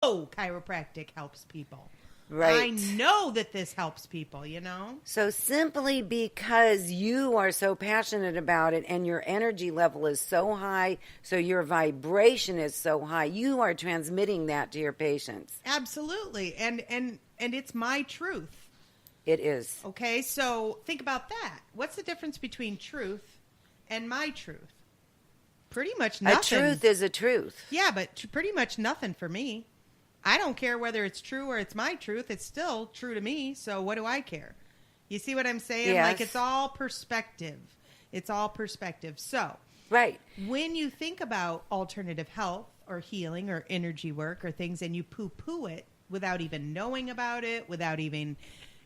chiropractic helps people. Right. I know that this helps people, you know? So simply because you are so passionate about it and your energy level is so high, so your vibration is so high, you are transmitting that to your patients. Absolutely. And it's my truth. It is. Okay, so think about that. What's the difference between truth and my truth? Pretty much nothing. A truth is a truth. Yeah, but pretty much nothing for me. I don't care whether it's true or it's my truth. It's still true to me, so what do I care? You see what I'm saying? Yes. Like, it's all perspective. It's all perspective. So, right. When you think about alternative health or healing or energy work or things and you poo-poo it without even knowing about it, without even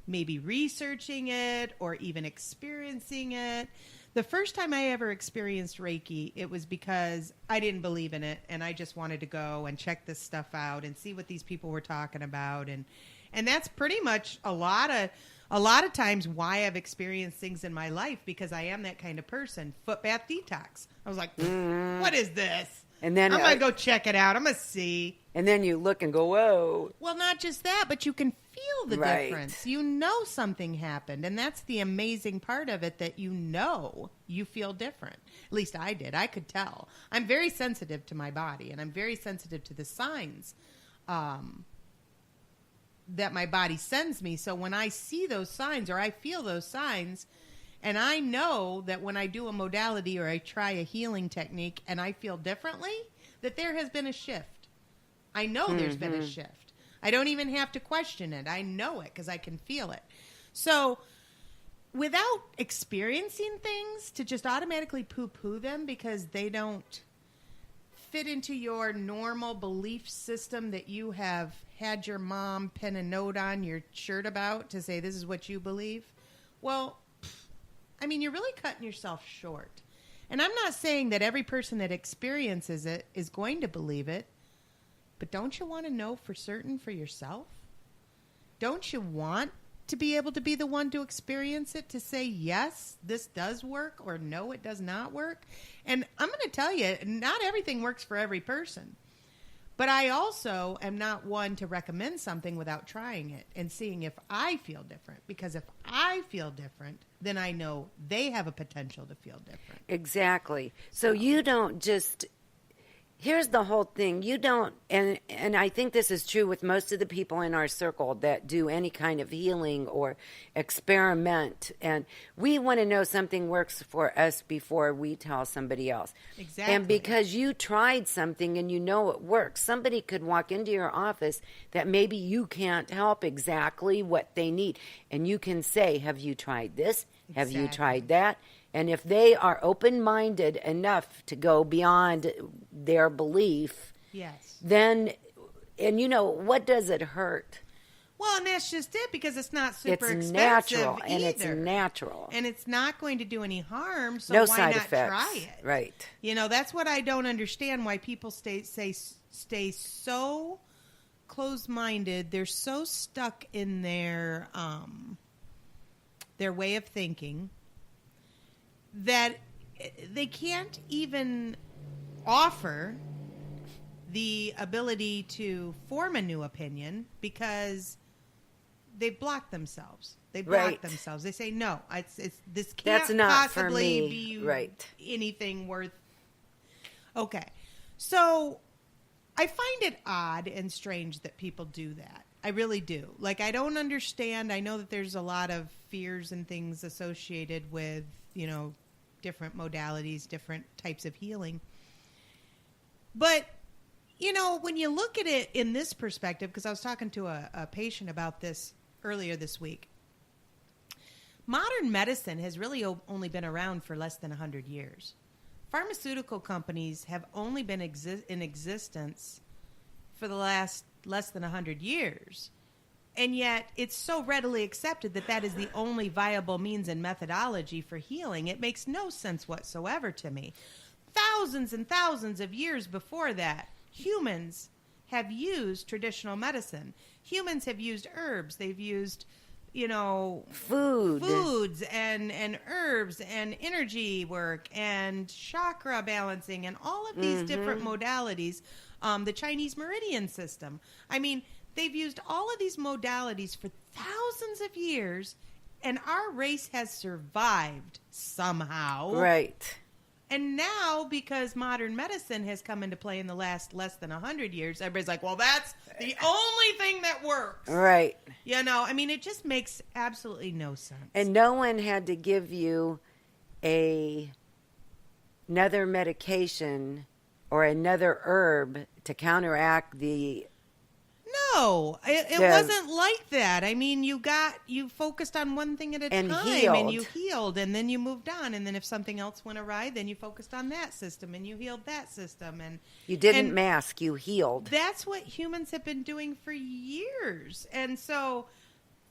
maybe researching it or even experiencing it. The first time I ever experienced Reiki, it was because I didn't believe in it, and I just wanted to go and check this stuff out and see what these people were talking about, and that's pretty much a lot of times why I've experienced things in my life, because I am that kind of person. Foot bath detox. I was like, what is this? And then I'm gonna go check it out. I'm gonna see. And then you look and go, whoa. Well, not just that, but you can feel the Right. difference. You know something happened. And that's the amazing part of it, that you know you feel different. At least I did. I could tell. I'm very sensitive to my body, and I'm very sensitive to the signs that my body sends me. So when I see those signs or I feel those signs, and I know that when I do a modality or I try a healing technique and I feel differently, that there has been a shift. I know there's been a shift. I don't even have to question it. I know it because I can feel it. So without experiencing things, to just automatically poo-poo them because they don't fit into your normal belief system that you have had your mom pen a note on your shirt about to say this is what you believe, well, I mean, you're really cutting yourself short. And I'm not saying that every person that experiences it is going to believe it, but don't you want to know for certain for yourself? Don't you want to be able to be the one to experience it, to say, yes, this does work, or no, it does not work? And I'm going to tell you, not everything works for every person. But I also am not one to recommend something without trying it and seeing if I feel different. Because if I feel different, then I know they have a potential to feel different. Exactly. So you don't just... Here's the whole thing. You don't, and I think this is true with most of the people in our circle that do any kind of healing or experiment. And we want to know something works for us before we tell somebody else. Exactly. And because you tried something and you know it works, somebody could walk into your office that maybe you can't help exactly what they need. And you can say, have you tried this? Have you tried that? And if they are open-minded enough to go beyond their belief, yes, then, and you know, what does it hurt? Well, and that's just it, because it's not super expensive natural, either. and it's natural. And it's not going to do any harm, so no why side not effects. Try it? Right. You know, that's what I don't understand, why people stay so closed-minded. They're so stuck in their way of thinking that they can't even offer the ability to form a new opinion because they've blocked themselves. They block themselves. They say, no, it's this can't That's not possibly for me. be anything worth. Okay. So I find it odd and strange that people do that. I really do. Like, I don't understand. I know that there's a lot of fears and things associated with, you know, different modalities, different types of healing. But, you know, when you look at it in this perspective, because I was talking to a patient about this earlier this week, modern medicine has really only been around for less than 100 years. Pharmaceutical companies have only been in existence for the last less than 100 years. And yet it's so readily accepted that that is the only viable means and methodology for healing. It makes no sense whatsoever to me. Thousands and thousands of years before that, humans have used traditional medicine. Humans have used herbs. They've used, you know, foods and herbs and energy work and chakra balancing and all of these different modalities the Chinese meridian system. I mean, they've used all of these modalities for thousands of years, and our race has survived somehow. Right. And now, because modern medicine has come into play in the last less than 100 years, everybody's like, well, that's the only thing that works. Right. You know, I mean, it just makes absolutely no sense. And no one had to give you another medication or another herb to counteract the... No, it wasn't like that. I mean, you focused on one thing at a time, and you healed, and then you moved on. And then if something else went awry, then you focused on that system, and you healed that system. And you didn't mask, you healed. That's what humans have been doing for years. And so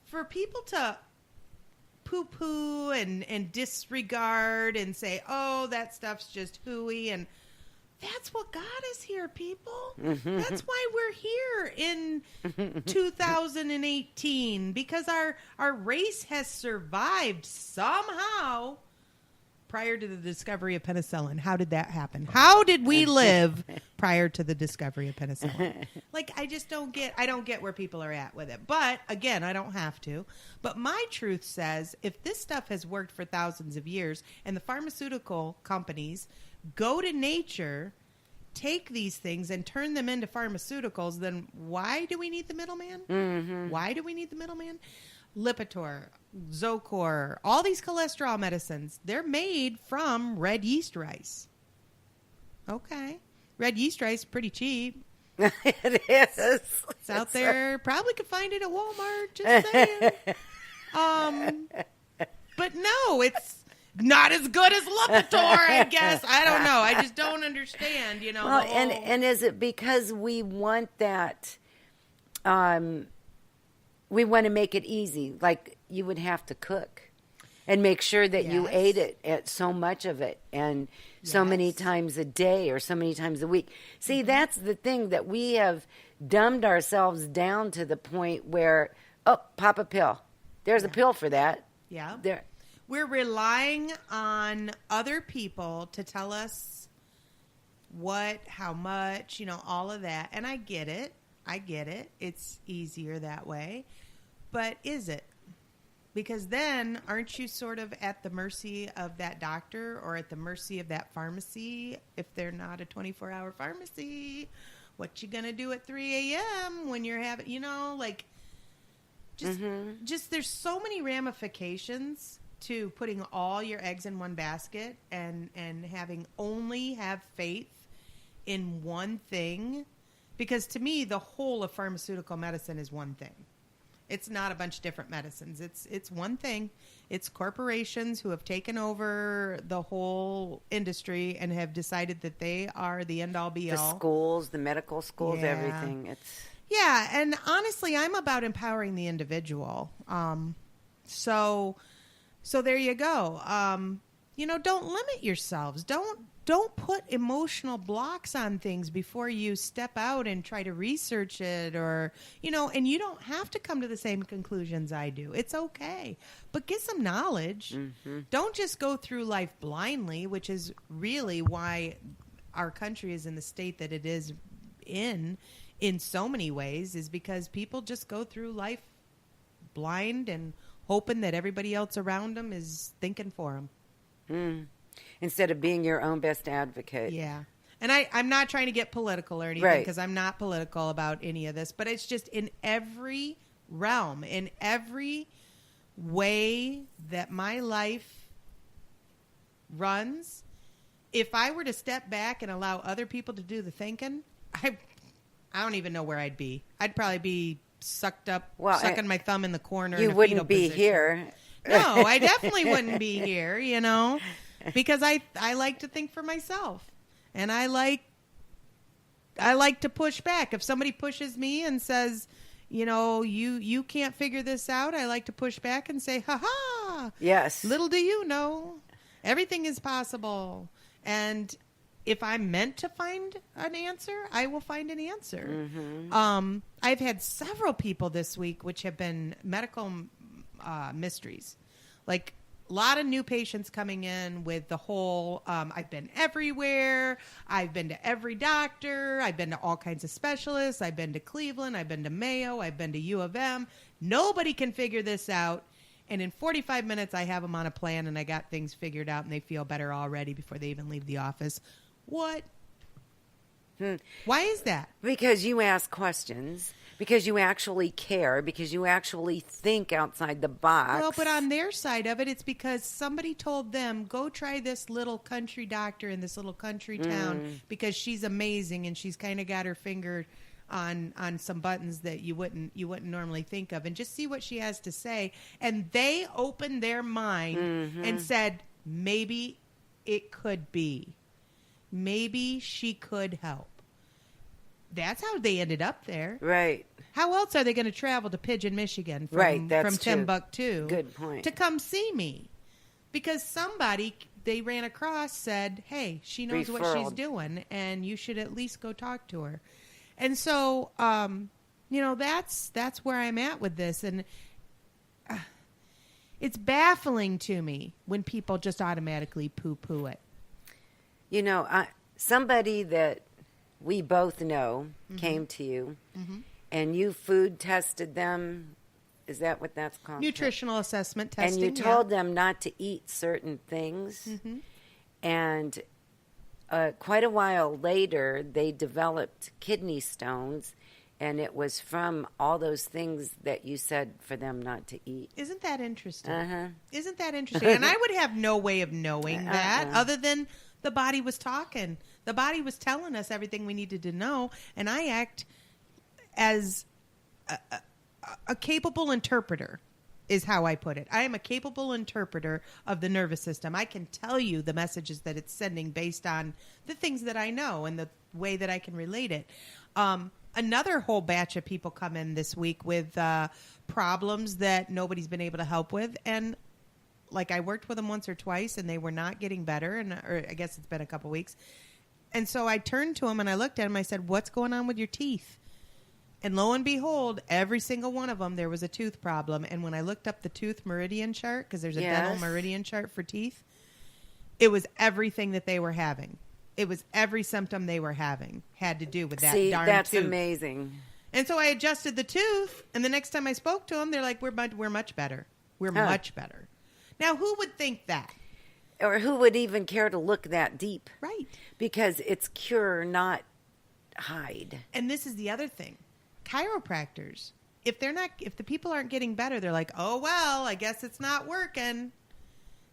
for people to poo-poo and disregard and say, oh, that stuff's just hooey, and that's what got us here, people. Mm-hmm. That's why we're here in 2018, because our race has survived somehow prior to the discovery of penicillin. How did that happen? How did we live prior to the discovery of penicillin? Like, I don't get where people are at with it. But again, I don't have to. But my truth says, if this stuff has worked for thousands of years and the pharmaceutical companies go to nature, take these things and turn them into pharmaceuticals, then why do we need the middleman? Mm-hmm. Why do we need the middleman? Lipitor, Zocor, all these cholesterol medicines, they're made from red yeast rice. Okay. Red yeast rice is pretty cheap. It is. It's out there. Probably could find it at Walmart. Just saying. But no, it's not as good as Lipitor, I guess. I don't know. I just don't understand, you know. Well, and is it because we want that, we want to make it easy, like you would have to cook and make sure that you ate it at so much of it and so many times a day or so many times a week. See, that's the thing, that we have dumbed ourselves down to the point where, oh, pop a pill. There's a pill for that. Yeah. There. We're relying on other people to tell us what, how much, you know, all of that. And I get it. It's easier that way. But is it? Because then aren't you sort of at the mercy of that doctor or at the mercy of that pharmacy if they're not a 24-hour pharmacy? What you going to do at 3 a.m. when you're having, you know, like, just there's so many ramifications to putting all your eggs in one basket and having only have faith in one thing. Because to me, the whole of pharmaceutical medicine is one thing. It's not a bunch of different medicines. It's one thing. It's corporations who have taken over the whole industry and have decided that they are the end all be all. The schools, the medical schools, everything. Yeah, and honestly, I'm about empowering the individual. So there you go. You know, don't limit yourselves. Don't put emotional blocks on things before you step out and try to research it, or, you know, and you don't have to come to the same conclusions I do. It's okay. But get some knowledge. Mm-hmm. Don't just go through life blindly, which is really why our country is in the state that it is in so many ways, is because people just go through life blind and hoping that everybody else around them is thinking for them. Instead of being your own best advocate. Yeah. And I'm not trying to get political or anything, because I'm not political about any of this, but it's just in every realm, in every way that my life runs. If I were to step back and allow other people to do the thinking, I don't even know where I'd be. I'd probably be sucked up, sucking my thumb in the corner. You in a wouldn't fetal be position. here. No, I definitely wouldn't be here, you know, because I like to think for myself, and I like to push back. If somebody pushes me and says, you know, you can't figure this out, I like to push back and say, ha ha. Yes. Little do you know, everything is possible. And if I'm meant to find an answer, I will find an answer. Mm-hmm. I've had several people this week which have been medical mysteries, like lot of new patients coming in with the whole, I've been everywhere. I've been to every doctor. I've been to all kinds of specialists. I've been to Cleveland. I've been to Mayo. I've been to U of M. Nobody can figure this out. And in 45 minutes, I have them on a plan and I got things figured out and they feel better already before they even leave the office. What? Why is that? Because you ask questions, because you actually care, because you actually think outside the box. Well, but on their side of it, it's because somebody told them, go try this little country doctor in this little country town because she's amazing and she's kind of got her finger on some buttons that you wouldn't normally think of, and just see what she has to say. And they opened their mind and said, maybe it could be. Maybe she could help. That's how they ended up there. Right. How else are they going to travel to Pigeon, Michigan from Timbuktu Good point. to come see me? Because somebody they ran across said, hey, she knows what she's doing, and you should at least go talk to her. And so, that's where I'm at with this. And it's baffling to me when people just automatically poo-poo it. Somebody that we both know came to you, and you food tested them. Is that what that's called? Nutritional assessment testing. And you told them not to eat certain things. And quite a while later, they developed kidney stones, and it was from all those things that you said for them not to eat. Isn't that interesting? Isn't that interesting? And I would have no way of knowing that other than the body was talking. The body was telling us everything we needed to know, and I act as a capable interpreter is how I put it. I am a capable interpreter of the nervous system. I can tell you the messages that it's sending based on the things that I know and the way that I can relate it. Another whole batch of people come in this week with problems that nobody's been able to help with, and like I worked with them once or twice and they were not getting better, or I guess it's been a couple weeks. And so I turned to them and I looked at them. I said, what's going on with your teeth? And lo and behold, every single one of them, there was a tooth problem. And when I looked up the tooth meridian chart, because there's a dental meridian chart for teeth, it was everything that they were having. It was every symptom they were having had to do with that darn tooth. That's amazing. And so I adjusted the tooth, and the next time I spoke to them, they're like, we're much better. We're much better. Now, who would think that? Or who would even care to look that deep? Right. Because it's cure, not hide. And this is the other thing. Chiropractors, if the people aren't getting better, they're like, oh, well, I guess it's not working.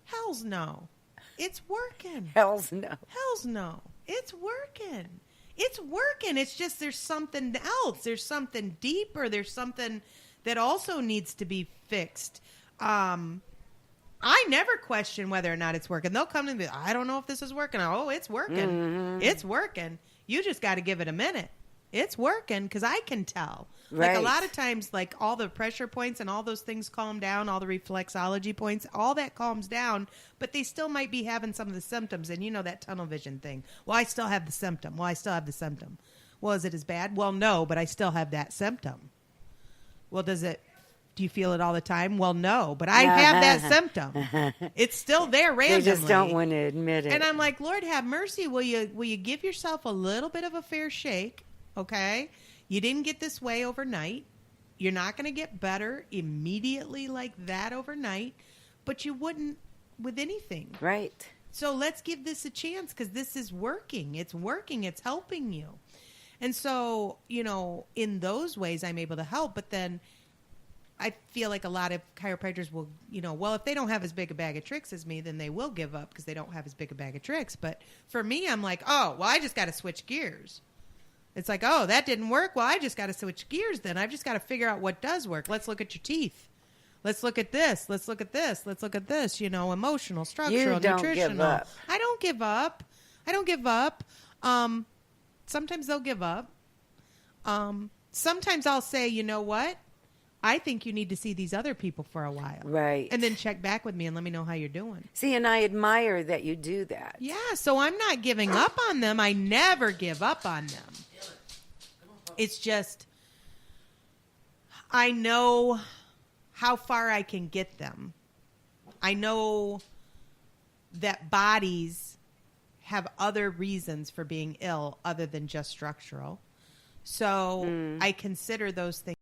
Hells no. It's working. Hells no. Hells no. It's working. It's working. It's just there's something else. There's something deeper. There's something that also needs to be fixed. I never question whether or not it's working. They'll come to me, I don't know if this is working. Oh, it's working. It's working. You just got to give it a minute. It's working because I can tell. Right. Like a lot of times, like all the pressure points and all those things calm down, all the reflexology points, all that calms down, but they still might be having some of the symptoms. And you know that tunnel vision thing. Well, I still have the symptom. Well, is it as bad? Well, no, but I still have that symptom. Well, do you feel it all the time? Well, no, but I have that symptom. It's still there randomly. They just don't want to admit it. And I'm like, Lord have mercy. Will you give yourself a little bit of a fair shake? Okay. You didn't get this way overnight. You're not going to get better immediately like that overnight, but you wouldn't with anything. Right. So let's give this a chance because this is working. It's working. It's helping you. And so, in those ways I'm able to help, but then I feel like a lot of chiropractors will, well, if they don't have as big a bag of tricks as me, then they will give up because they don't have as big a bag of tricks. But for me, I'm like, oh, well, I just got to switch gears. It's like, oh, that didn't work. Well, I just got to switch gears then. I've just got to figure out what does work. Let's look at your teeth. Let's look at this. Let's look at this. Let's look at this, emotional, structural, you don't nutritional. Give up. I don't give up. I don't give up. Sometimes they'll give up. Sometimes I'll say, you know what? I think you need to see these other people for a while. Right. And then check back with me and let me know how you're doing. See, and I admire that you do that. Yeah, so I'm not giving up on them. I never give up on them. It's just, I know how far I can get them. I know that bodies have other reasons for being ill other than just structural. So I consider those things